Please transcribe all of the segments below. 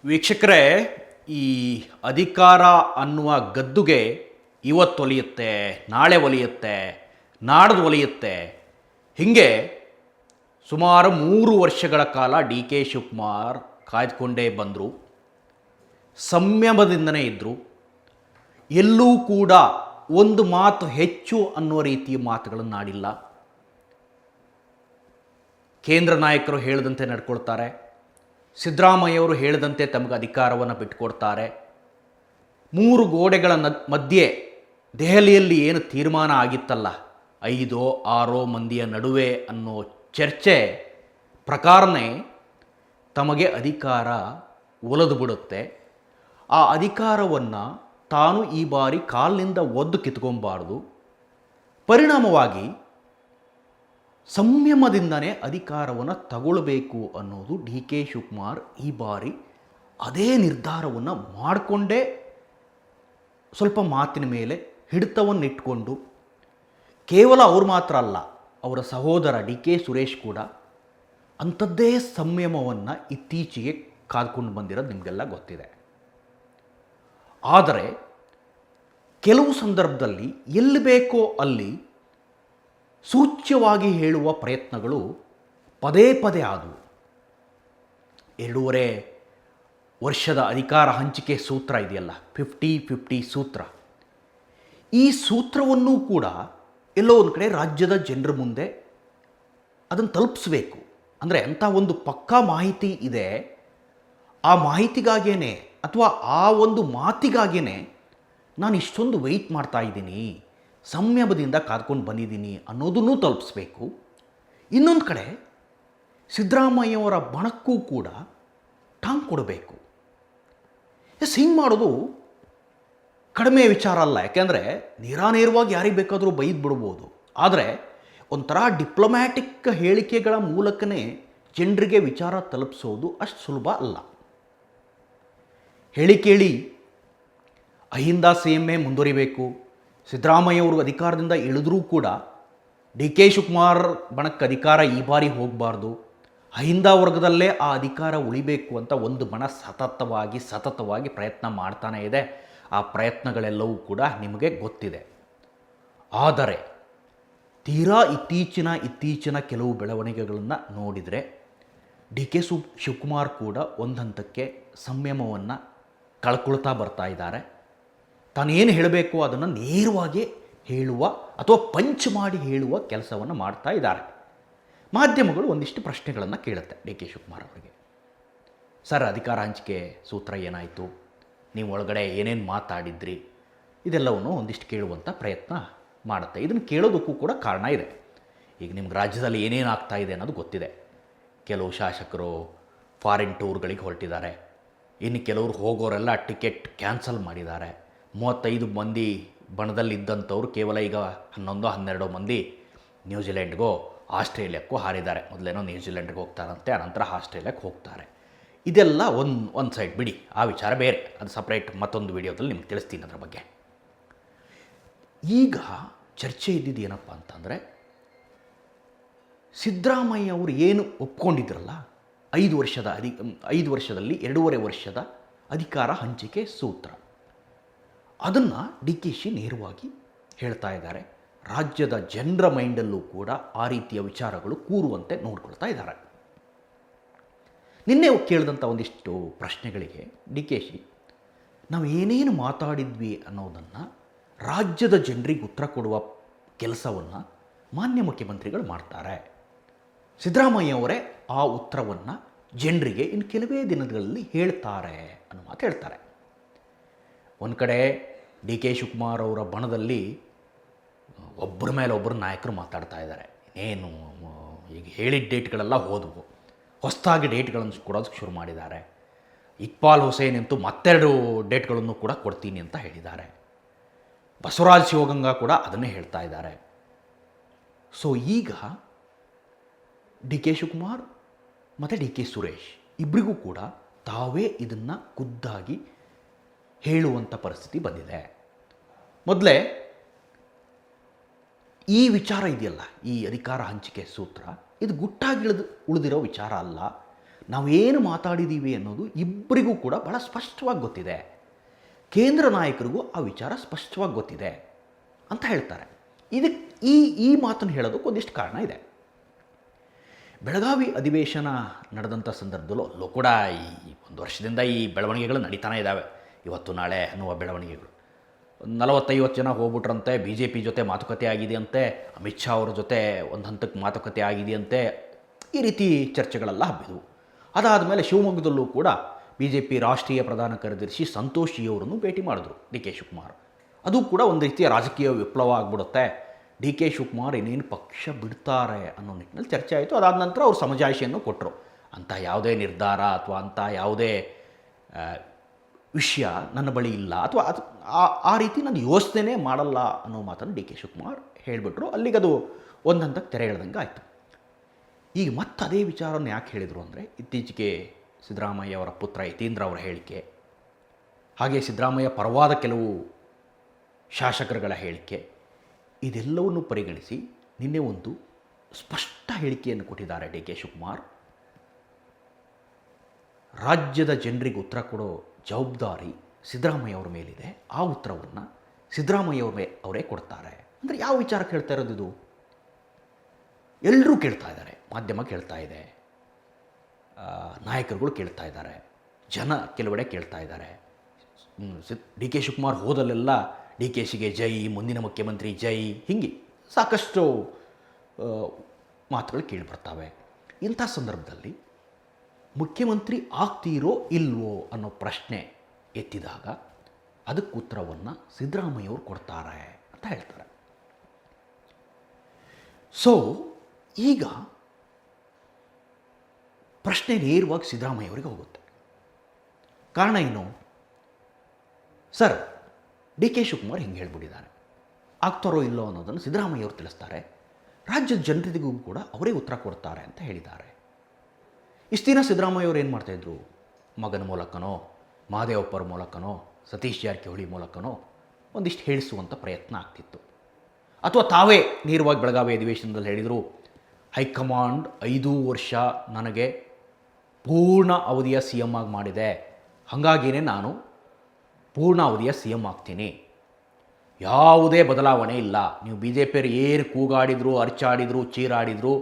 ವೀಕ್ಷಕರೇ, ಈ ಅಧಿಕಾರ ಅನ್ನುವ ಗದ್ದುಗೆ ಇವತ್ತು ಒಲಿಯುತ್ತೆ, ನಾಳೆ ಒಲಿಯುತ್ತೆ, ನಾಡ್ದು ಒಲಿಯುತ್ತೆ. ಹೀಗೆ ಸುಮಾರು 3 ವರ್ಷಗಳ ಕಾಲ ಡಿ ಕೆ ಶಿವಕುಮಾರ್ ಕಾಯ್ದುಕೊಂಡೇ ಬಂದರು. ಸಂಯಮದಿಂದನೇ ಇದ್ದರು. ಎಲ್ಲೂ ಕೂಡ ಒಂದು ಮಾತು ಹೆಚ್ಚು ಅನ್ನೋ ರೀತಿಯ ಮಾತುಗಳನ್ನು ಆಡಿಲ್ಲ. ಕೇಂದ್ರ ನಾಯಕರು ಹೇಳಿದಂತೆ ನಡ್ಕೊಳ್ತಾರೆ. ಸಿದ್ದರಾಮಯ್ಯವರು ಹೇಳಿದಂತೆ ತಮಗೆ ಅಧಿಕಾರವನ್ನು ಬಿಟ್ಟುಕೊಡ್ತಾರೆ. 3 ಗೋಡೆಗಳ ಮಧ್ಯೆ ದೆಹಲಿಯಲ್ಲಿ ಏನು ತೀರ್ಮಾನ ಆಗಿತ್ತಲ್ಲ, 5-6 ಮಂದಿಯ ನಡುವೆ ಅನ್ನೋ ಚರ್ಚೆ ಪ್ರಕಾರನೇ ತಮಗೆ ಅಧಿಕಾರ ಒಲಿದು ಬಿಡುತ್ತೆ. ಆ ಅಧಿಕಾರವನ್ನು ತಾನು ಈ ಬಾರಿ ಕಾಲಿನಿಂದ ಒದ್ದು ಕಿತ್ಕೊಬಾರ್ದು. ಪರಿಣಾಮವಾಗಿ ಸಂಯಮದಿಂದನೇ ಅಧಿಕಾರವನ್ನು ತಗೊಳ್ಬೇಕು ಅನ್ನೋದು ಡಿ ಕೆ ಶಿವಕುಮಾರ್ ಈ ಬಾರಿ ಅದೇ ನಿರ್ಧಾರವನ್ನು ಮಾಡಿಕೊಂಡೇ ಸ್ವಲ್ಪ ಮಾತಿನ ಮೇಲೆ ಹಿಡಿತವನ್ನಿಟ್ಕೊಂಡು, ಕೇವಲ ಅವರು ಮಾತ್ರ ಅಲ್ಲ, ಅವರ ಸಹೋದರ ಡಿ ಕೆ ಸುರೇಶ್ ಕೂಡ ಅಂಥದ್ದೇ ಸಂಯಮವನ್ನು ಇತ್ತೀಚೆಗೆ ಕಾದ್ಕೊಂಡು ಬಂದಿರೋದು ನಿಮಗೆಲ್ಲ ಗೊತ್ತಿದೆ. ಆದರೆ ಕೆಲವು ಸಂದರ್ಭದಲ್ಲಿ ಎಲ್ಲಿ ಬೇಕೋ ಅಲ್ಲಿ ಸೂಚ್ಯವಾಗಿ ಹೇಳುವ ಪ್ರಯತ್ನಗಳು ಪದೇ ಪದೇ ಆದವು. 2.5 ವರ್ಷದ ಅಧಿಕಾರ ಹಂಚಿಕೆ ಸೂತ್ರ ಇದೆಯಲ್ಲ, 50-50 ಸೂತ್ರ, ಈ ಸೂತ್ರವನ್ನೂ ಕೂಡ ಎಲ್ಲೋ ಒಂದು ಕಡೆ ರಾಜ್ಯದ ಜನರ ಮುಂದೆ ಅದನ್ನು ತಲುಪಿಸಬೇಕು. ಅಂದರೆ ಅಂಥ ಒಂದು ಪಕ್ಕಾ ಮಾಹಿತಿ ಇದೆ, ಆ ಮಾಹಿತಿಗಾಗೇ ಅಥವಾ ಆ ಒಂದು ಮಾತಿಗಾಗೇ ನಾನು ಇಷ್ಟೊಂದು ವೆಯ್ಟ್ ಮಾಡ್ತಾ ಇದ್ದೀನಿ, ಸಂಯಮದಿಂದ ಕಾದ್ಕೊಂಡು ಬಂದಿದ್ದೀನಿ ಅನ್ನೋದನ್ನು ತಲುಪಿಸ್ಬೇಕು. ಇನ್ನೊಂದು ಕಡೆ ಸಿದ್ದರಾಮಯ್ಯವರ ಬಣಕ್ಕೂ ಕೂಡ ಟಾಂಗ್ ಕೊಡಬೇಕು. ಹಿಂಗೆ ಮಾಡೋದು ಕಡಿಮೆ ವಿಚಾರ ಅಲ್ಲ. ಯಾಕೆಂದರೆ ನೇರಾನೇರವಾಗಿ ಯಾರಿಗೆ ಬೇಕಾದರೂ ಬೈದು ಬಿಡ್ಬೋದು. ಆದರೆ ಒಂಥರ ಡಿಪ್ಲೊಮ್ಯಾಟಿಕ್ ಹೇಳಿಕೆಗಳ ಮೂಲಕನೇ ಜನರಿಗೆ ವಿಚಾರ ತಲುಪಿಸೋದು ಅಷ್ಟು ಸುಲಭ ಅಲ್ಲ. ಹೇಳಿ ಕೇಳಿ ಅಹಿಂದ CMA ಮುಂದುವರಿಬೇಕು, ಸಿದ್ದರಾಮಯ್ಯವರು ಅಧಿಕಾರದಿಂದ ಇಳಿದ್ರೂ ಕೂಡ ಡಿ ಕೆ ಶಿವಕುಮಾರ್ ಬಣಕ್ಕೆ ಅಧಿಕಾರ ಈ ಬಾರಿ ಹೋಗಬಾರ್ದು, ಅಹಿಂದ ವರ್ಗದಲ್ಲೇ ಆ ಅಧಿಕಾರ ಉಳಿಬೇಕು ಅಂತ ಒಂದು ಬಣ ಸತತವಾಗಿ ಪ್ರಯತ್ನ ಮಾಡ್ತಾನೇ ಇದೆ. ಆ ಪ್ರಯತ್ನಗಳೆಲ್ಲವೂ ಕೂಡ ನಿಮಗೆ ಗೊತ್ತಿದೆ. ಆದರೆ ತೀರಾ ಇತ್ತೀಚಿನ ಕೆಲವು ಬೆಳವಣಿಗೆಗಳನ್ನು ನೋಡಿದರೆ ಡಿ ಕೆ ಶಿವಕುಮಾರ್ ಕೂಡ ಒಂದು ಹಂತಕ್ಕೆ ಸಂಯಮವನ್ನು ಕಳ್ಕೊಳ್ತಾ ಬರ್ತಾ ಇದ್ದಾರೆ. ತಾನೇನು ಹೇಳಬೇಕು ಅದನ್ನು ನೇರವಾಗಿ ಹೇಳುವ ಅಥವಾ ಪಂಚ್ ಮಾಡಿ ಹೇಳುವ ಕೆಲಸವನ್ನು ಮಾಡ್ತಾ ಇದ್ದಾರೆ. ಮಾಧ್ಯಮಗಳು ಒಂದಿಷ್ಟು ಪ್ರಶ್ನೆಗಳನ್ನು ಕೇಳುತ್ತೆ ಡಿ ಕೆ ಶಿವಕುಮಾರ್ ಅವರಿಗೆ. ಸರ್, ಅಧಿಕಾರ ಹಂಚಿಕೆ ಸೂತ್ರ ಏನಾಯಿತು, ನೀವು ಒಳಗಡೆ ಏನೇನು ಮಾತಾಡಿದ್ರಿ, ಇದೆಲ್ಲವನ್ನು ಒಂದಿಷ್ಟು ಕೇಳುವಂಥ ಪ್ರಯತ್ನ ಮಾಡುತ್ತೆ. ಇದನ್ನು ಕೇಳೋದಕ್ಕೂ ಕೂಡ ಕಾರಣ ಇದೆ. ಈಗ ನಿಮ್ಗೆ ರಾಜ್ಯದಲ್ಲಿ ಏನೇನು ಆಗ್ತಾ ಇದೆ ಅನ್ನೋದು ಗೊತ್ತಿದೆ. ಕೆಲವು ಶಾಸಕರು ಫಾರಿನ್ ಟೂರ್ಗಳಿಗೆ ಹೊರಟಿದ್ದಾರೆ. ಇನ್ನು ಕೆಲವರು ಹೋಗೋರೆಲ್ಲ ಟಿಕೆಟ್ ಕ್ಯಾನ್ಸಲ್ ಮಾಡಿದ್ದಾರೆ. 35 ಮಂದಿ ಬಣದಲ್ಲಿದ್ದಂಥವ್ರು ಕೇವಲ ಈಗ 11-12 ಮಂದಿ ನ್ಯೂಜಿಲೆಂಡ್ಗೋ ಆಸ್ಟ್ರೇಲಿಯಾಕ್ಕೂ ಹಾರಿದ್ದಾರೆ. ಮೊದಲೇನೋ ನ್ಯೂಜಿಲೆಂಡ್ಗೆ ಹೋಗ್ತಾರಂತೆ, ಅನಂತರ ಆಸ್ಟ್ರೇಲಿಯಾಕ್ಕೆ ಹೋಗ್ತಾರೆ. ಇದೆಲ್ಲ ಒಂದು ಸೈಡ್ ಬಿಡಿ, ಆ ವಿಚಾರ ಬೇರೆ, ಅದು ಸಪ್ರೇಟ್ ಮತ್ತೊಂದು ವಿಡಿಯೋದಲ್ಲಿ ನಿಮ್ಗೆ ತಿಳಿಸ್ತೀನಿ ಅದರ ಬಗ್ಗೆ. ಈಗ ಚರ್ಚೆ ಇದ್ದಿದ್ದು ಏನಪ್ಪ ಅಂತಂದರೆ, ಸಿದ್ದರಾಮಯ್ಯ ಅವರು ಏನು ಒಪ್ಕೊಂಡಿದ್ರಲ್ಲ, 5 ವರ್ಷದಲ್ಲಿ 2.5 ವರ್ಷದ ಅಧಿಕಾರ ಹಂಚಿಕೆ ಸೂತ್ರ, ಅದನ್ನು ಡಿ ಕೆ ಶಿ ನೇರವಾಗಿ ಹೇಳ್ತಾ ಇದ್ದಾರೆ. ರಾಜ್ಯದ ಜನರ ಮೈಂಡಲ್ಲೂ ಕೂಡ ಆ ರೀತಿಯ ವಿಚಾರಗಳು ಕೂರುವಂತೆ ನೋಡ್ಕೊಳ್ತಾ ಇದ್ದಾರೆ. ನಿನ್ನೆ ಕೇಳಿದಂಥ ಒಂದಿಷ್ಟು ಪ್ರಶ್ನೆಗಳಿಗೆ ಡಿ ಕೆ ಶಿ ನಾವು ಏನೇನು ಮಾತಾಡಿದ್ವಿ ಅನ್ನೋದನ್ನು ರಾಜ್ಯದ ಜನರಿಗೆ ಉತ್ತರ ಕೊಡುವ ಕೆಲಸವನ್ನು ಮಾನ್ಯ ಮುಖ್ಯಮಂತ್ರಿಗಳು ಮಾಡ್ತಾರೆ. ಸಿದ್ದರಾಮಯ್ಯವರೇ ಆ ಉತ್ತರವನ್ನು ಜನರಿಗೆ ಇನ್ನು ಕೆಲವೇ ದಿನಗಳಲ್ಲಿ ಹೇಳ್ತಾರೆ ಅನ್ನೋ ಮಾತು ಹೇಳ್ತಾರೆ. ಒಂದು ಕಡೆ ಡಿ ಕೆ ಶಿವಕುಮಾರ್ ಅವರ ಬಣದಲ್ಲಿ ಒಬ್ಬರ ಮೇಲೆ ಒಬ್ಬರು ನಾಯಕರು ಮಾತಾಡ್ತಾ ಇದ್ದಾರೆ. ಏನು ಈಗ ಹೇಳಿದ ಡೇಟ್ಗಳೆಲ್ಲ ಹೋದವು, ಹೊಸದಾಗಿ ಡೇಟ್ಗಳನ್ನು ಕೊಡೋದಕ್ಕೆ ಶುರು ಮಾಡಿದ್ದಾರೆ. ಇಕ್ಬಾಲ್ ಹುಸೇನ್ ಅಂತೂ ಮತ್ತೆರಡು ಡೇಟ್ಗಳನ್ನು ಕೂಡ ಕೊಡ್ತೀನಿ ಅಂತ ಹೇಳಿದ್ದಾರೆ. ಬಸವರಾಜ್ ಶಿವಗಂಗಾ ಕೂಡ ಅದನ್ನೇ ಹೇಳ್ತಾ ಇದ್ದಾರೆ. ಸೊ ಈಗ ಡಿ ಕೆ ಶಿವಕುಮಾರ್ ಮತ್ತು ಡಿ ಕೆ ಸುರೇಶ್ ಇಬ್ಬರಿಗೂ ಕೂಡ ತಾವೇ ಇದನ್ನು ಖುದ್ದಾಗಿ ಹೇಳುವಂಥ ಪರಿಸ್ಥಿತಿ ಬಂದಿದೆ. ಮೊದಲೇ ಈ ವಿಚಾರ ಇದೆಯಲ್ಲ, ಈ ಅಧಿಕಾರ ಹಂಚಿಕೆ ಸೂತ್ರ, ಇದು ಗುಟ್ಟಾಗಿ ಉಳಿದಿರೋ ವಿಚಾರ ಅಲ್ಲ. ನಾವೇನು ಮಾತಾಡಿದ್ದೀವಿ ಅನ್ನೋದು ಇಬ್ಬರಿಗೂ ಕೂಡ ಭಾಳ ಸ್ಪಷ್ಟವಾಗಿ ಗೊತ್ತಿದೆ, ಕೇಂದ್ರ ನಾಯಕರಿಗೂ ಆ ವಿಚಾರ ಸ್ಪಷ್ಟವಾಗಿ ಗೊತ್ತಿದೆ ಅಂತ ಹೇಳ್ತಾರೆ. ಇದಕ್ಕೆ ಈ ಮಾತನ್ನು ಹೇಳೋದಕ್ಕೆ ಒಂದಿಷ್ಟು ಕಾರಣ ಇದೆ. ಬೆಳಗಾವಿ ಅಧಿವೇಶನ ನಡೆದಂಥ ಸಂದರ್ಭದಲ್ಲೂ ಅಲ್ಲೂ ಕೂಡ ಈ ಒಂದು ವರ್ಷದಿಂದ ಈ ಬೆಳವಣಿಗೆಗಳು ನಡೀತಾನೆ ಇದ್ದಾವೆ. ಇವತ್ತು ನಾಳೆ ಅನ್ನುವ ಬೆಳವಣಿಗೆಗಳು 40-50 ಜನ ಹೋಗ್ಬಿಟ್ರಂತೆ, ಬಿ ಜೆ ಪಿ ಜೊತೆ ಮಾತುಕತೆ ಆಗಿದೆಯಂತೆ, ಅಮಿತ್ ಶಾ ಅವ್ರ ಜೊತೆ ಒಂದು ಹಂತಕ್ಕೆ ಮಾತುಕತೆ ಆಗಿದೆಯಂತೆ, ಈ ರೀತಿ ಚರ್ಚೆಗಳೆಲ್ಲ ಹಬ್ಬಿದವು. ಅದಾದ ಮೇಲೆ ಶಿವಮೊಗ್ಗದಲ್ಲೂ ಕೂಡ ಬಿ ಜೆ ಪಿ ರಾಷ್ಟ್ರೀಯ ಪ್ರಧಾನ ಕಾರ್ಯದರ್ಶಿ ಸಂತೋಷ್ ಜಿ ಅವರನ್ನು ಭೇಟಿ ಮಾಡಿದ್ರು ಡಿ ಕೆ ಶಿವಕುಮಾರ್. ಅದು ಕೂಡ ಒಂದು ರೀತಿಯ ರಾಜಕೀಯ ವಿಪ್ಲವ ಆಗಿಬಿಡುತ್ತೆ. ಡಿ ಕೆ ಶಿವಕುಮಾರ್ ಇನ್ನೇನು ಪಕ್ಷ ಬಿಡ್ತಾರೆ ಅನ್ನೋ ನಿಟ್ಟಿನಲ್ಲಿ ಚರ್ಚೆ ಆಯಿತು. ಅದಾದ ನಂತರ ಅವರು ಸಮಜಾಯಿಷಿಯನ್ನು ಕೊಟ್ಟರು. ಅಂಥ ಯಾವುದೇ ನಿರ್ಧಾರ ಅಥವಾ ಅಂಥ ಯಾವುದೇ ವಿಷಯ ನನ್ನ ಬಳಿ ಇಲ್ಲ, ಅಥವಾ ಆ ರೀತಿ ನಾನು ಯೋಚನೆ ಮಾಡಲ್ಲ ಅನ್ನೋ ಮಾತನ್ನು ಡಿ ಕೆ ಶಿವಕುಮಾರ್ ಹೇಳಿಬಿಟ್ರು. ಅಲ್ಲಿಗದು ಒಂದು ಹಂತಕ್ಕೆ ತೆರೆ ಎಳೆದಂಗೆ ಆಯಿತು. ಈಗ ಮತ್ತೆ ಅದೇ ವಿಚಾರವನ್ನು ಯಾಕೆ ಹೇಳಿದರು ಅಂದರೆ, ಇತ್ತೀಚೆಗೆ ಸಿದ್ದರಾಮಯ್ಯ ಅವರ ಪುತ್ರ ಯತೀಂದ್ರ ಅವರ ಹೇಳಿಕೆ, ಹಾಗೆ ಸಿದ್ದರಾಮಯ್ಯ ಪರವಾದ ಕೆಲವು ಶಾಸಕರುಗಳ ಹೇಳಿಕೆ, ಇದೆಲ್ಲವನ್ನು ಪರಿಗಣಿಸಿ ನಿನ್ನೆ ಒಂದು ಸ್ಪಷ್ಟ ಹೇಳಿಕೆಯನ್ನು ಕೊಟ್ಟಿದ್ದಾರೆ ಡಿ ಕೆ ಶಿವಕುಮಾರ್. ರಾಜ್ಯದ ಜನರಿಗೆ ಉತ್ತರ ಕೊಡೋ ಜವಾಬ್ದಾರಿ ಸಿದ್ದರಾಮಯ್ಯ ಅವರ ಮೇಲಿದೆ, ಆ ಉತ್ತರವನ್ನು ಸಿದ್ದರಾಮಯ್ಯ ಅವರೇ ಕೊಡ್ತಾರೆ. ಅಂದರೆ ಯಾವ ವಿಚಾರಕ್ಕೆ ಹೇಳ್ತಾ ಇರೋದು ಇದು? ಎಲ್ಲರೂ ಕೇಳ್ತಾ ಇದ್ದಾರೆ, ಮಾಧ್ಯಮ ಕೇಳ್ತಾ ಇದೆ, ನಾಯಕರುಗಳು ಕೇಳ್ತಾ ಇದ್ದಾರೆ, ಜನ ಕೆಲವೆಡೆ ಕೇಳ್ತಾ ಇದ್ದಾರೆ. ಡಿ ಕೆ ಶಿವಕುಮಾರ್ ಹೋದಲ್ಲೆಲ್ಲ ಡಿ ಕೆ ಶಿಗೆ ಜೈ, ಮುಂದಿನ ಮುಖ್ಯಮಂತ್ರಿ ಜೈ, ಹೀಗೆ ಸಾಕಷ್ಟು ಮಾತುಗಳು ಕೇಳಿಬರ್ತವೆ. ಇಂಥ ಸಂದರ್ಭದಲ್ಲಿ ಮುಖ್ಯಮಂತ್ರಿ ಆಗ್ತೀರೋ ಇಲ್ವೋ ಅನ್ನೋ ಪ್ರಶ್ನೆ ಎತ್ತಿದಾಗ ಅದಕ್ಕೆ ಉತ್ತರವನ್ನು ಸಿದ್ದರಾಮಯ್ಯವರು ಕೊಡ್ತಾರೆ ಅಂತ ಹೇಳ್ತಾರೆ. ಸೊ ಈಗ ಪ್ರಶ್ನೆ ನೇರವಾಗಿ ಸಿದ್ದರಾಮಯ್ಯವರಿಗೆ ಹೋಗುತ್ತೆ. ಕಾರಣ ಏನು? ಸರ್, ಡಿ ಕೆ ಶಿವಕುಮಾರ್ ಹಿಂಗೆ ಹೇಳ್ಬಿಟ್ಟಿದ್ದಾರೆ, ಆಗ್ತಾರೋ ಇಲ್ಲೋ ಅನ್ನೋದನ್ನು ಸಿದ್ದರಾಮಯ್ಯವರು ತಿಳಿಸ್ತಾರೆ, ರಾಜ್ಯದ ಜನರಿಗೂ ಕೂಡ ಅವರೇ ಉತ್ತರ ಕೊಡ್ತಾರೆ ಅಂತ ಹೇಳಿದ್ದಾರೆ. ಇಷ್ಟು ದಿನ ಸಿದ್ದರಾಮಯ್ಯವರು ಏನು ಮಾಡ್ತಾಯಿದ್ರು? ಮಗನ ಮೂಲಕನೋ, ಮಹದೇವಪ್ಪರ ಮೂಲಕನೋ, ಸತೀಶ್ ಜಾರಕಿಹೊಳಿ ಮೂಲಕನೋ ಒಂದಿಷ್ಟು ಹೇಳಿಸುವಂಥ ಪ್ರಯತ್ನ ಆಗ್ತಿತ್ತು. ಅಥವಾ ತಾವೇ ನೇರವಾಗಿ ಬೆಳಗಾವಿ ಅಧಿವೇಶನದಲ್ಲಿ ಹೇಳಿದರು, ಹೈಕಮಾಂಡ್ 5 ವರ್ಷ ನನಗೆ ಪೂರ್ಣ ಅವಧಿಯ ಸಿ ಎಮ್ ಆಗಿ ಮಾಡಿದೆ, ಹಾಗಾಗಿಯೇ ನಾನು ಪೂರ್ಣ ಅವಧಿಯ ಸಿ ಎಮ್ ಆಗ್ತೀನಿ, ಯಾವುದೇ ಬದಲಾವಣೆ ಇಲ್ಲ. ನೀವು ಬಿ ಜೆ ಪಿಯರು ಏನು ಕೂಗಾಡಿದ್ರು, ಅರ್ಚಾಡಿದ್ರು, ಚೀರಾಡಿದ್ರು,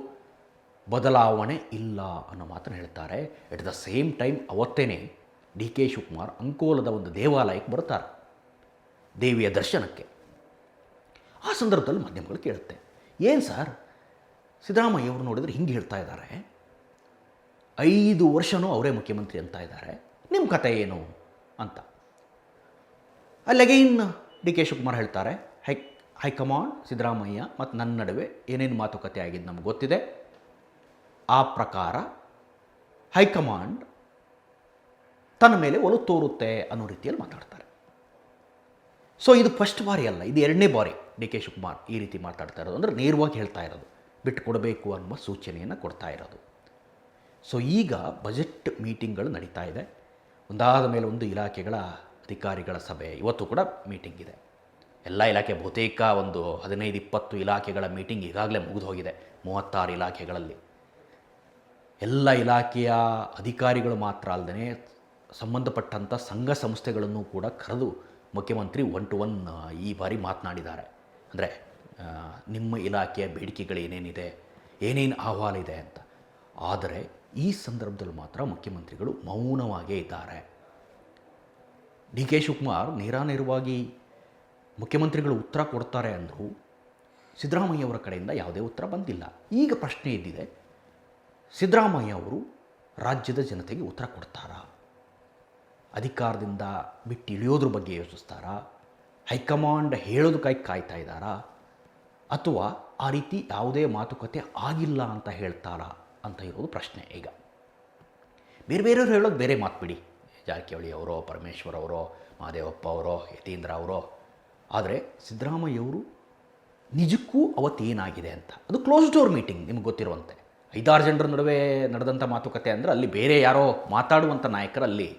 ಬದಲಾವಣೆ ಇಲ್ಲ ಅನ್ನೋ ಮಾತನ್ನು ಹೇಳ್ತಾರೆ. ಎಟ್ ದ ಸೇಮ್ ಟೈಮ್ ಅವತ್ತೇ ಡಿ ಕೆ ಶಿವಕುಮಾರ್ ಅಂಕೋಲದ ಒಂದು ದೇವಾಲಯಕ್ಕೆ ಬರ್ತಾರೆ, ದೇವಿಯ ದರ್ಶನಕ್ಕೆ. ಆ ಸಂದರ್ಭದಲ್ಲಿ ಮಾಧ್ಯಮಗಳು ಕೇಳುತ್ತೆ, ಏನು ಸರ್ ಸಿದ್ದರಾಮಯ್ಯವರು ನೋಡಿದ್ರೆ ಹಿಂಗೆ ಹೇಳ್ತಾ ಇದ್ದಾರೆ, 5 ವರ್ಷವೂ ಅವರೇ ಮುಖ್ಯಮಂತ್ರಿ ಅಂತ ಇದ್ದಾರೆ, ನಿಮ್ಮ ಕತೆ ಏನು ಅಂತ. ಅಲ್ಲಗೈನ್ ಡಿ ಕೆ ಶಿವಕುಮಾರ್ ಹೇಳ್ತಾರೆ, ಹೈಕಮಾಂಡ್ ಸಿದ್ದರಾಮಯ್ಯ ಮತ್ತು ನನ್ನ ನಡುವೆ ಏನೇನು ಮಾತುಕತೆ ಆಗಿದ್ದು ನಮ್ಗೆ ಗೊತ್ತಿದೆ, ಆ ಪ್ರಕಾರ ಹೈಕಮಾಂಡ್ ತನ್ನ ಮೇಲೆ ಒಲವು ತೋರುತ್ತೆ ಅನ್ನೋ ರೀತಿಯಲ್ಲಿ ಮಾತಾಡ್ತಾರೆ. ಸೊ ಇದು ಫಸ್ಟ್ ಬಾರಿ ಅಲ್ಲ, ಇದು 2ನೇ ಬಾರಿ ಡಿ ಕೆ ಶಿವಕುಮಾರ್ ಈ ರೀತಿ ಮಾತಾಡ್ತಾ ಇರೋದು. ಅಂದರೆ ನೇರವಾಗಿ ಹೇಳ್ತಾ ಇರೋದು, ಬಿಟ್ಟು ಕೊಡಬೇಕು ಅನ್ನುವ ಸೂಚನೆಯನ್ನು ಕೊಡ್ತಾ ಇರೋದು. ಸೊ ಈಗ ಬಜೆಟ್ ಮೀಟಿಂಗ್ಗಳು ನಡೀತಾ ಇದೆ, ಒಂದಾದ ಮೇಲೆ ಒಂದು ಇಲಾಖೆಗಳ ಅಧಿಕಾರಿಗಳ ಸಭೆ, ಇವತ್ತು ಕೂಡ ಮೀಟಿಂಗ್ ಇದೆ. ಎಲ್ಲ ಇಲಾಖೆ ಬಹುತೇಕ ಒಂದು 15-20 ಇಲಾಖೆಗಳ ಮೀಟಿಂಗ್ ಈಗಾಗಲೇ ಮುಗಿದು ಹೋಗಿದೆ. 36 ಇಲಾಖೆಗಳಲ್ಲಿ ಎಲ್ಲ ಇಲಾಖೆಯ ಅಧಿಕಾರಿಗಳು ಮಾತ್ರ ಅಲ್ಲದೆ ಸಂಬಂಧಪಟ್ಟಂಥ ಸಂಘ ಸಂಸ್ಥೆಗಳನ್ನು ಕೂಡ ಕರೆದು ಮುಖ್ಯಮಂತ್ರಿ 1-to-1 ಈ ಬಾರಿ ಮಾತನಾಡಿದ್ದಾರೆ. ಅಂದರೆ ನಿಮ್ಮ ಇಲಾಖೆಯ ಬೇಡಿಕೆಗಳೇನೇನಿದೆ, ಏನೇನು ಅಹವಾಲಿದೆ ಅಂತ. ಆದರೆ ಈ ಸಂದರ್ಭದಲ್ಲಿ ಮಾತ್ರ ಮುಖ್ಯಮಂತ್ರಿಗಳು ಮೌನವಾಗೇ ಇದ್ದಾರೆ. ಡಿ ಕೆ ಶಿವಕುಮಾರ್ ನೇರಾನೇರವಾಗಿ ಮುಖ್ಯಮಂತ್ರಿಗಳು ಉತ್ತರ ಕೊಡ್ತಾರೆ ಅಂದರೂ ಸಿದ್ದರಾಮಯ್ಯವರ ಕಡೆಯಿಂದ ಯಾವುದೇ ಉತ್ತರ ಬಂದಿಲ್ಲ. ಈಗ ಪ್ರಶ್ನೆ ಎದ್ದಿದೆ, ಸಿದ್ದರಾಮಯ್ಯ ಅವರು ರಾಜ್ಯದ ಜನತೆಗೆ ಉತ್ತರ ಕೊಡ್ತಾರಾ? ಅಧಿಕಾರದಿಂದ ಬಿಟ್ಟು ಇಳಿಯೋದ್ರ ಬಗ್ಗೆ ಯೋಚಿಸ್ತಾರಾ? ಹೈಕಮಾಂಡ್ ಹೇಳೋದಕ್ಕಾಗಿ ಕಾಯ್ತಾ ಇದ್ದಾರಾ? ಅಥವಾ ಆ ರೀತಿ ಯಾವುದೇ ಮಾತುಕತೆ ಆಗಿಲ್ಲ ಅಂತ ಹೇಳ್ತಾರಾ ಅಂತ ಇರೋದು ಪ್ರಶ್ನೆ. ಈಗ ಬೇರೆ ಬೇರೆಯವ್ರು ಹೇಳೋದು ಬೇರೆ ಮಾತು ಬಿಡಿ, ಜಾರಕಿಹೊಳಿ ಅವರೋ, ಪರಮೇಶ್ವರ್ ಅವರೋ, ಮಹದೇವಪ್ಪ ಅವರೋ, ಯತೀಂದ್ರ ಅವರೋ. ಆದರೆ ಸಿದ್ದರಾಮಯ್ಯವರು ನಿಜಕ್ಕೂ ಅವತ್ತೇನಾಗಿದೆ ಅಂತ, ಅದು ಕ್ಲೋಸ್ ಡೋರ್ ಮೀಟಿಂಗ್, ನಿಮ್ಗೆ ಗೊತ್ತಿರುವಂತೆ 5-6 ಜನರ ನಡುವೆ ನಡೆದಂಥ ಮಾತುಕತೆ ಅಂದರೆ ಅಲ್ಲಿ ಬೇರೆ ಯಾರೋ ಮಾತಾಡುವಂಥ ನಾಯಕರು ಅಲ್ಲಿ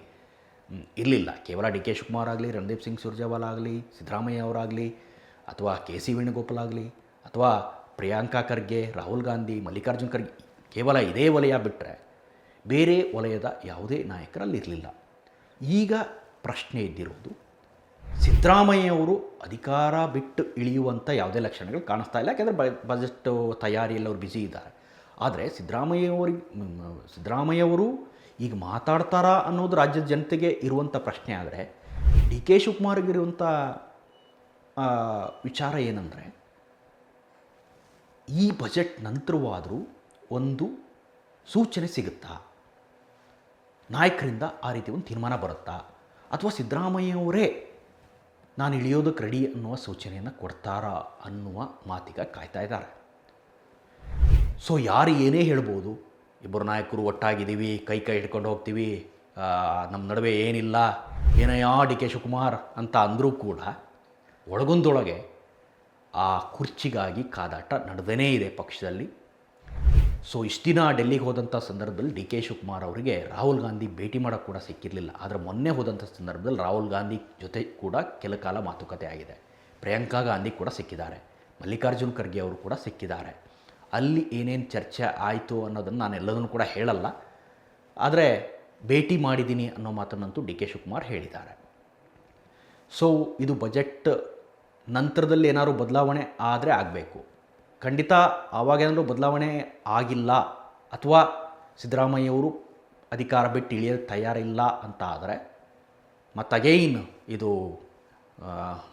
ಇರಲಿಲ್ಲ. ಕೇವಲ ಡಿ ಕೆ ಶಿವಕುಮಾರ್ ಆಗಲಿ, ರಣದೀಪ್ ಸಿಂಗ್ ಸುರ್ಜೇವಾಲಾ ಆಗಲಿ, ಸಿದ್ದರಾಮಯ್ಯ ಅವರಾಗಲಿ, ಅಥವಾ ಕೆ ಸಿ ವೇಣುಗೋಪಾಲ್ ಆಗಲಿ, ಅಥವಾ ಪ್ರಿಯಾಂಕಾ ಖರ್ಗೆ, ರಾಹುಲ್ ಗಾಂಧಿ, ಮಲ್ಲಿಕಾರ್ಜುನ್ ಖರ್ಗೆ, ಕೇವಲ ಇದೇ ವಲಯ ಬಿಟ್ಟರೆ ಬೇರೆ ವಲಯದ ಯಾವುದೇ ನಾಯಕರಲ್ಲಿರಲಿಲ್ಲ. ಈಗ ಪ್ರಶ್ನೆ ಇದ್ದಿರೋದು, ಸಿದ್ದರಾಮಯ್ಯವರು ಅಧಿಕಾರ ಬಿಟ್ಟು ಇಳಿಯುವಂಥ ಯಾವುದೇ ಲಕ್ಷಣಗಳು ಕಾಣಿಸ್ತಾ ಇಲ್ಲ. ಯಾಕೆಂದರೆ ಬಜೆಟ್ ತಯಾರಿಯಲ್ಲಿ ಅವರು ಬ್ಯುಸಿ ಇದ್ದಾರೆ. ಆದರೆ ಸಿದ್ದರಾಮಯ್ಯವರು ಈಗ ಮಾತಾಡ್ತಾರಾ ಅನ್ನೋದು ರಾಜ್ಯದ ಜನತೆಗೆ ಇರುವಂಥ ಪ್ರಶ್ನೆ. ಆದರೆ ಡಿ ಕೆ ಶಿವಕುಮಾರ್ಗಿರುವಂಥ ವಿಚಾರ ಏನಂದರೆ, ಈ ಬಜೆಟ್ ನಂತರವಾದರೂ ಒಂದು ಸೂಚನೆ ಸಿಗುತ್ತಾ, ನಾಯಕರಿಂದ ಆ ರೀತಿ ಒಂದು ತೀರ್ಮಾನ ಬರುತ್ತಾ, ಅಥವಾ ಸಿದ್ದರಾಮಯ್ಯವರೇ ನಾನು ಇಳಿಯೋದಕ್ಕೆ ರೆಡಿ ಅನ್ನುವ ಸೂಚನೆಯನ್ನು ಕೊಡ್ತಾರಾ ಅನ್ನುವ ಮಾತಿಗ ಕಾಯ್ತಾ ಇದ್ದಾರೆ. ಸೊ ಯಾರು ಏನೇ ಹೇಳ್ಬೋದು, ಇಬ್ಬರು ನಾಯಕರು ಒಟ್ಟಾಗಿದ್ದೀವಿ, ಕೈ ಹಿಡ್ಕೊಂಡು ಹೋಗ್ತೀವಿ, ನಮ್ಮ ನಡುವೆ ಏನಿಲ್ಲ, ಏನಯ್ಯ ಡಿ ಕೆ ಶಿವಕುಮಾರ್ ಅಂತ ಅಂದರೂ ಕೂಡ ಒಳಗೊಂದೊಳಗೆ ಆ ಕುರ್ಚಿಗಾಗಿ ಕಾದಾಟ ನಡೆದೇ ಇದೆ ಪಕ್ಷದಲ್ಲಿ. ಸೊ ಇಷ್ಟು ದಿನ ಡೆಲ್ಲಿಗೆ ಹೋದಂಥ ಸಂದರ್ಭದಲ್ಲಿ ಡಿ ಕೆ ಶಿವಕುಮಾರ್ ಅವರಿಗೆ ರಾಹುಲ್ ಗಾಂಧಿ ಭೇಟಿ ಮಾಡೋಕ್ಕೆ ಕೂಡ ಸಿಕ್ಕಿರಲಿಲ್ಲ. ಆದರೆ ಮೊನ್ನೆ ಹೋದಂಥ ಸಂದರ್ಭದಲ್ಲಿ ರಾಹುಲ್ ಗಾಂಧಿ ಜೊತೆ ಕೂಡ ಕೆಲ ಕಾಲ ಮಾತುಕತೆ ಆಗಿದೆ. ಪ್ರಿಯಾಂಕಾ ಗಾಂಧಿ ಕೂಡ ಸಿಕ್ಕಿದ್ದಾರೆ, ಮಲ್ಲಿಕಾರ್ಜುನ್ ಖರ್ಗೆ ಅವರು ಕೂಡ ಸಿಕ್ಕಿದ್ದಾರೆ. ಅಲ್ಲಿ ಏನೇನು ಚರ್ಚೆ ಆಯಿತು ಅನ್ನೋದನ್ನು ನಾನು ಎಲ್ಲದನ್ನು ಕೂಡ ಹೇಳಲ್ಲ. ಆದರೆ ಭೇಟಿ ಮಾಡಿದ್ದೀನಿ ಅನ್ನೋ ಮಾತನ್ನಂತೂ ಡಿ ಕೆ ಶಿವಕುಮಾರ್ ಹೇಳಿದ್ದಾರೆ. ಸೊ ಇದು ಬಜೆಟ್ ನಂತರದಲ್ಲಿ ಏನಾದರೂ ಬದಲಾವಣೆ ಆದರೆ ಆಗಬೇಕು. ಖಂಡಿತ ಆವಾಗೇನಾದರೂ ಬದಲಾವಣೆ ಆಗಿಲ್ಲ, ಅಥವಾ ಸಿದ್ದರಾಮಯ್ಯವರು ಅಧಿಕಾರ ಬಿಟ್ಟು ಇಳಿಯೋದು ತಯಾರಿಲ್ಲ ಅಂತ ಆದರೆ ಮತ್ತು ಅಗೈನ್ ಇದು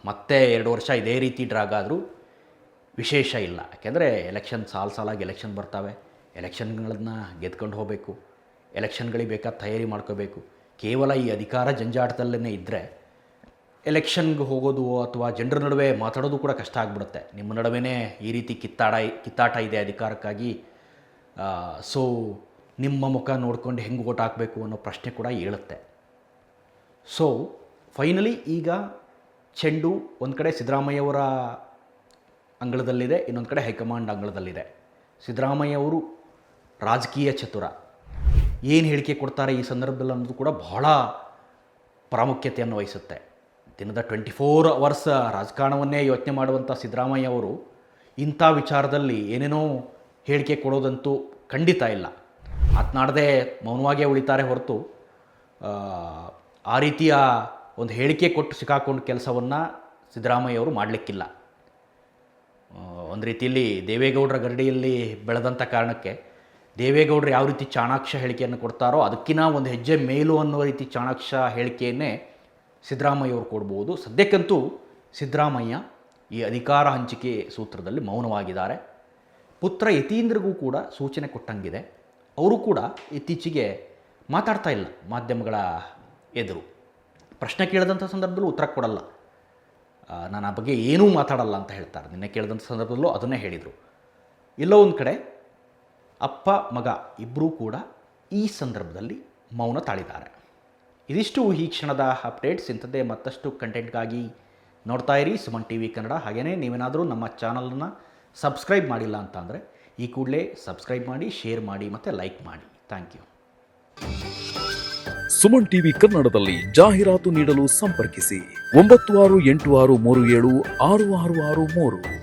ಮತ್ತೆ 2 ವರ್ಷ ಇದೇ ರೀತಿ ಡ್ರಾಗ್ ಆದರೂ ವಿಶೇಷ ಇಲ್ಲ. ಯಾಕೆಂದರೆ ಎಲೆಕ್ಷನ್ ಸಾಲಾಗಿ ಎಲೆಕ್ಷನ್ ಬರ್ತಾವೆ, ಎಲೆಕ್ಷನ್ಗಳನ್ನು ಗೆದ್ಕೊಂಡು ಹೋಗಬೇಕು, ಎಲೆಕ್ಷನ್ಗಳಿಗೆ ಬೇಕಾದ ತಯಾರಿ ಮಾಡ್ಕೋಬೇಕು. ಕೇವಲ ಈ ಅಧಿಕಾರ ಜಂಜಾಟದಲ್ಲೇ ಇದ್ದರೆ ಎಲೆಕ್ಷನ್ಗೆ ಹೋಗೋದು ಅಥವಾ ಜನರ ನಡುವೆ ಮಾತಾಡೋದು ಕೂಡ ಕಷ್ಟ ಆಗಿಬಿಡುತ್ತೆ. ನಿಮ್ಮ ನಡುವೆ ಈ ರೀತಿ ಕಿತ್ತಾಟ ಇದೆ ಅಧಿಕಾರಕ್ಕಾಗಿ, ಸೊ ನಿಮ್ಮ ಮುಖ ನೋಡ್ಕೊಂಡು ಹೆಂಗೆ ಓಟ್ ಹಾಕಬೇಕು ಅನ್ನೋ ಪ್ರಶ್ನೆ ಕೂಡ ಏಳುತ್ತೆ. ಸೊ ಫೈನಲಿ ಈಗ ಚೆಂಡು ಒಂದು ಕಡೆ ಸಿದ್ದರಾಮಯ್ಯವರ ಅಂಗಳದಲ್ಲಿದೆ, ಇನ್ನೊಂದು ಕಡೆ ಹೈಕಮಾಂಡ್ ಅಂಗಳದಲ್ಲಿದೆ. ಸಿದ್ದರಾಮಯ್ಯವರು ರಾಜಕೀಯ ಚತುರ, ಏನು ಹೇಳಿಕೆ ಕೊಡ್ತಾರೆ ಈ ಸಂದರ್ಭದಲ್ಲಿ ಅನ್ನೋದು ಕೂಡ ಬಹಳ ಪ್ರಾಮುಖ್ಯತೆಯನ್ನು ವಹಿಸುತ್ತೆ. ದಿನದ 24 ಅವರ್ಸ್ ರಾಜಕಾರಣವನ್ನೇ ಯೋಚನೆ ಮಾಡುವಂಥ ಸಿದ್ದರಾಮಯ್ಯ ಅವರು ಇಂಥ ವಿಚಾರದಲ್ಲಿ ಏನೇನೋ ಹೇಳಿಕೆ ಕೊಡೋದಂತೂ ಖಂಡಿತ ಇಲ್ಲ. ಮಾತನಾಡದೆ ಮೌನವಾಗೇ ಉಳಿತಾರೆ ಹೊರತು ಆ ರೀತಿಯ ಒಂದು ಹೇಳಿಕೆ ಕೊಟ್ಟು ಸಿಕ್ಕಾಕೊಂಡು ಕೆಲಸವನ್ನು ಸಿದ್ದರಾಮಯ್ಯ ಅವರು ಮಾಡಲಿಕ್ಕಿಲ್ಲ. ಒಂದು ರೀತಿಯಲ್ಲಿ ದೇವೇಗೌಡರ ಗರಡಿಯಲ್ಲಿ ಬೆಳೆದಂಥ ಕಾರಣಕ್ಕೆ ದೇವೇಗೌಡರು ಯಾವ ರೀತಿ ಚಾಣಾಕ್ಷ ಹೇಳಿಕೆಯನ್ನು ಕೊಡ್ತಾರೋ ಅದಕ್ಕಿಂತ ಒಂದು ಹೆಜ್ಜೆ ಮೇಲು ಅನ್ನುವ ರೀತಿ ಚಾಣಾಕ್ಷ ಹೇಳಿಕೆಯನ್ನೇ ಸಿದ್ದರಾಮಯ್ಯ ಅವರು ಕೊಡ್ಬೋದು. ಸದ್ಯಕ್ಕಂತೂ ಸಿದ್ದರಾಮಯ್ಯ ಈ ಅಧಿಕಾರ ಹಂಚಿಕೆ ಸೂತ್ರದಲ್ಲಿ ಮೌನವಾಗಿದ್ದಾರೆ. ಪುತ್ರ ಯತೀಂದ್ರಿಗೂ ಕೂಡ ಸೂಚನೆ ಕೊಟ್ಟಂಗಿದೆ. ಅವರು ಕೂಡ ಇತ್ತೀಚೆಗೆ ಮಾತಾಡ್ತಾ ಇಲ್ಲ ಮಾಧ್ಯಮಗಳ ಎದುರು. ಪ್ರಶ್ನೆ ಕೇಳಿದಂಥ ಸಂದರ್ಭದಲ್ಲೂ ಉತ್ತರ ಕೊಡಲ್ಲ, ನಾನು ಆ ಬಗ್ಗೆ ಏನೂ ಮಾತಾಡಲ್ಲ ಅಂತ ಹೇಳ್ತಾರೆ. ನಿನ್ನೆ ಕೇಳಿದಂಥ ಸಂದರ್ಭದಲ್ಲೂ ಅದನ್ನೇ ಹೇಳಿದರು. ಎಲ್ಲೋ ಒಂದು ಕಡೆ ಅಪ್ಪ ಮಗ ಇಬ್ಬರೂ ಕೂಡ ಈ ಸಂದರ್ಭದಲ್ಲಿ ಮೌನ ತಾಳಿದ್ದಾರೆ. ಇದಿಷ್ಟು ಈ ಕ್ಷಣದ ಅಪ್ಡೇಟ್ಸ್. ಇಂಥದ್ದೇ ಮತ್ತಷ್ಟು ಕಂಟೆಂಟ್ಗಾಗಿ ನೋಡ್ತಾ ಇರಿ ಸುಮನ್ ಟಿ ವಿ ಕನ್ನಡ. ಹಾಗೆಯೇ ನೀವೇನಾದರೂ ನಮ್ಮ ಚಾನಲನ್ನು ಸಬ್ಸ್ಕ್ರೈಬ್ ಮಾಡಿಲ್ಲ ಅಂತ ಅಂದರೆ ಈ ಕೂಡಲೇ ಸಬ್ಸ್ಕ್ರೈಬ್ ಮಾಡಿ, ಶೇರ್ ಮಾಡಿ ಮತ್ತು ಲೈಕ್ ಮಾಡಿ. Thank you. ಸುಮನ್ ಟಿವಿ ಕನ್ನಡದಲ್ಲಿ ಜಾಹೀರಾತು ನೀಡಲು ಸಂಪರ್ಕಿಸಿ 9686376663.